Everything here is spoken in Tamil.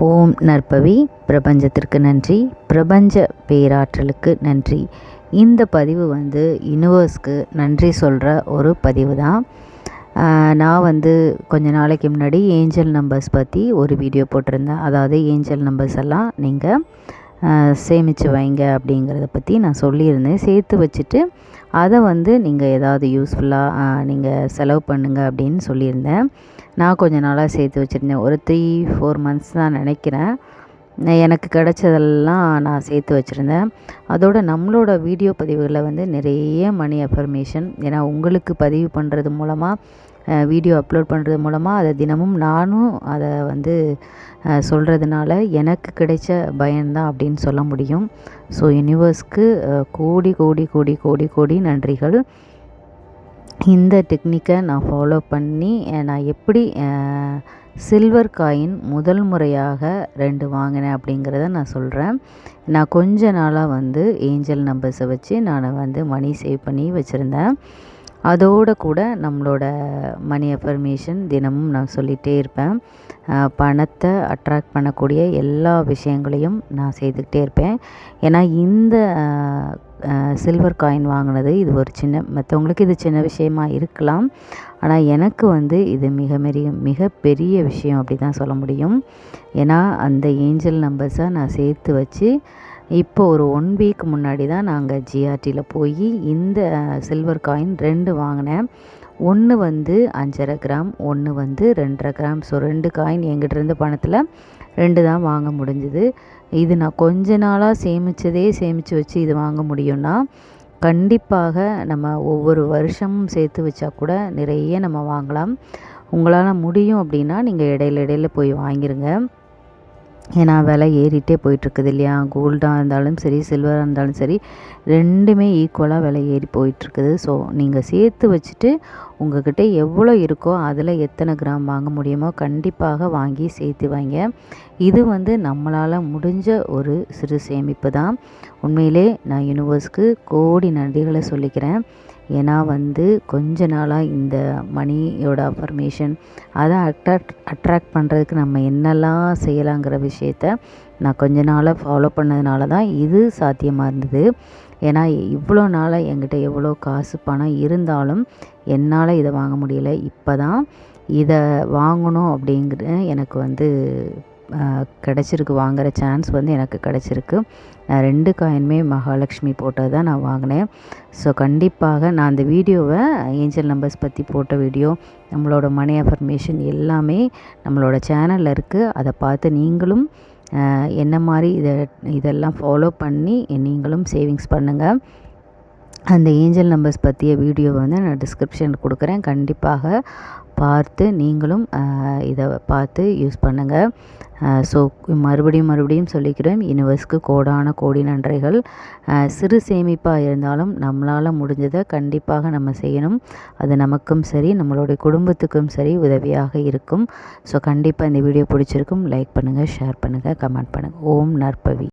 ஓம் நற்பவி. பிரபஞ்சத்திற்கு நன்றி, பிரபஞ்ச பேராற்றலுக்கு நன்றி. இந்த பதிவு யூனிவர்ஸ்க்கு நன்றி சொல்கிற ஒரு பதிவு தான். நான் கொஞ்ச நாளைக்கு முன்னாடி ஏஞ்சல் நம்பர்ஸ் பற்றி ஒரு வீடியோ போட்டிருந்தேன். அதாவது ஏஞ்சல் நம்பர்ஸ் எல்லாம் நீங்கள் சேமித்து வைங்க அப்படிங்கிறத பற்றி நான் சொல்லியிருந்தேன். சேர்த்து வச்சுட்டு அதை நீங்கள் ஏதாவது யூஸ்ஃபுல்லாக நீங்கள் செலவு பண்ணுங்கள் அப்படின்னு சொல்லியிருந்தேன். நான் கொஞ்ச நாளாக சேர்த்து வச்சுருந்தேன். ஒரு 3-4 மந்த்ஸ் தான் நினைக்கிறேன். எனக்கு கிடைச்சதெல்லாம் நான் சேர்த்து வச்சுருந்தேன். அதோட நம்மளோட வீடியோ பதிவுகளில் நிறைய மணி அஃபர்மேஷன், ஏன்னா உங்களுக்கு பதிவு பண்ணுறது மூலமாக வீடியோ அப்லோட் பண்ணுறது மூலமாக அதை தினமும் நானும் அதை சொல்கிறதுனால எனக்கு கிடைச்ச பயன்தான் அப்படின்னு சொல்ல முடியும். ஸோ யூனிவர்ஸ்க்கு கோடி கோடி கோடி கோடி கோடி நன்றிகள். இந்த டெக்னிக்கை நான் ஃபாலோ பண்ணி நான் எப்படி சில்வர் காயின் முதல் முறையாக 2 வாங்கினேன் அப்படிங்கிறத நான் சொல்கிறேன். நான் கொஞ்ச நாளாக ஏஞ்சல் நம்பர்ஸை வச்சு நான் மணி சேவ் பண்ணி வச்சுருந்தேன். அதோடு கூட நம்மளோட மணி அஃபர்மேஷன் தினமும் நான் சொல்லிகிட்டே இருப்பேன். பணத்தை அட்ராக்ட் பண்ணக்கூடிய எல்லா விஷயங்களையும் நான் செய்துக்கிட்டே இருப்பேன். ஏன்னா இந்த சில்வர் காயின் வாங்கினது இது ஒரு மற்றவங்களுக்கு இது சின்ன விஷயமா இருக்கலாம். ஆனால் எனக்கு இது மிகப்பெரிய விஷயம் அப்படி தான் சொல்ல முடியும். ஏன்னா அந்த ஏஞ்சல் நம்பர்ஸை நான் சேர்த்து வச்சு இப்போ ஒரு 1 வீக் முன்னாடி தான் நாங்கள் ஜிஆர்டியில் போய் இந்த சில்வர் காயின் 2 வாங்கினேன். ஒன்று 5.5 கிராம், ஒன்று 2.5 கிராம். ஸோ 2 காயின் எங்கிட்ட இருந்த பணத்தில் 2 தான் வாங்க முடிஞ்சுது. இது நான் கொஞ்ச நாளாக சேமித்து வச்சு இது வாங்க முடியும்னா கண்டிப்பாக நம்ம ஒவ்வொரு வருஷமும் சேர்த்து வச்சா கூட நிறைய நம்ம வாங்கலாம். உங்களால் முடியும் அப்படின்னா நீங்கள் இடையில போய் வாங்கிருங்க. ஏன்னா விலை ஏறிட்டே போயிட்டுருக்குது இல்லையா? கோல்டாக இருந்தாலும் சரி, சில்வராக இருந்தாலும் சரி, 2மே ஈக்குவலாக விலை ஏறி போயிட்டுருக்குது. ஸோ நீங்கள் சேர்த்து வச்சுட்டு உங்கள்கிட்ட எவ்வளோ இருக்கோ அதில் எத்தனை கிராம் வாங்க முடியுமோ கண்டிப்பாக வாங்கி சேர்த்து வைங்க. இது நம்மளால் முடிஞ்ச ஒரு சிறு சேமிப்பு தான். உண்மையிலே நான் யூனிவர்ஸ்க்கு கோடி நன்றிகளை சொல்லிக்கிறேன். ஏன்னா கொஞ்ச நாளாக இந்த மணியோட அஃபர்மேஷன் அதை அட்ராக்ட் பண்ணுறதுக்கு நம்ம என்னெல்லாம் செய்யலாங்கிற விஷயத்த நான் கொஞ்ச நாளாக ஃபாலோ பண்ணதுனால தான் இது சாத்தியமாக இருந்தது. ஏன்னா இவ்வளோ நாளாக என்கிட்ட எவ்வளோ காசு பணம் இருந்தாலும் என்னால் இதை வாங்க முடியல. இப்போ தான் இதை வாங்கணும் அப்படிங்கிற எனக்கு கிடச்சிருக்கு. வாங்குகிற சான்ஸ் எனக்கு கிடச்சிருக்கு. நான் 2 காயினுமே மகாலட்சுமி போட்டது தான் நான் வாங்கினேன். ஸோ கண்டிப்பாக நான் அந்த வீடியோவை ஏஞ்சல் நம்பர்ஸ் பற்றி போட்ட வீடியோ, நம்மளோட மணி அஃபர்மேஷன் எல்லாமே நம்மளோட சேனலில் இருக்குது. அதை பார்த்து நீங்களும் என்ன மாதிரி இதெல்லாம் ஃபாலோ பண்ணி நீங்களும் சேவிங்ஸ் பண்ணுங்கள். அந்த ஏஞ்சல் நம்பர்ஸ் பற்றிய வீடியோவை நான் டிஸ்கிரிப்ஷனில் கொடுக்குறேன். கண்டிப்பாக பார்த்து நீங்களும் இதை பார்த்து யூஸ் பண்ணுங்கள். ஸோ மறுபடியும் சொல்லிக்கிறேன், யூனிவர்ஸ்க்கு கோடான கோடி நன்றிகள். சிறு சேமிப்பாக இருந்தாலும் நம்மளால் முடிஞ்சதை கண்டிப்பாக நம்ம செய்யணும். அது நமக்கும் சரி, நம்மளுடைய குடும்பத்துக்கும் சரி உதவியாக இருக்கும். ஸோ கண்டிப்பாக இந்த வீடியோ பிடிச்சிருக்கும். லைக் பண்ணுங்கள், ஷேர் பண்ணுங்கள், கமெண்ட் பண்ணுங்கள். ஓம் நற்பவி.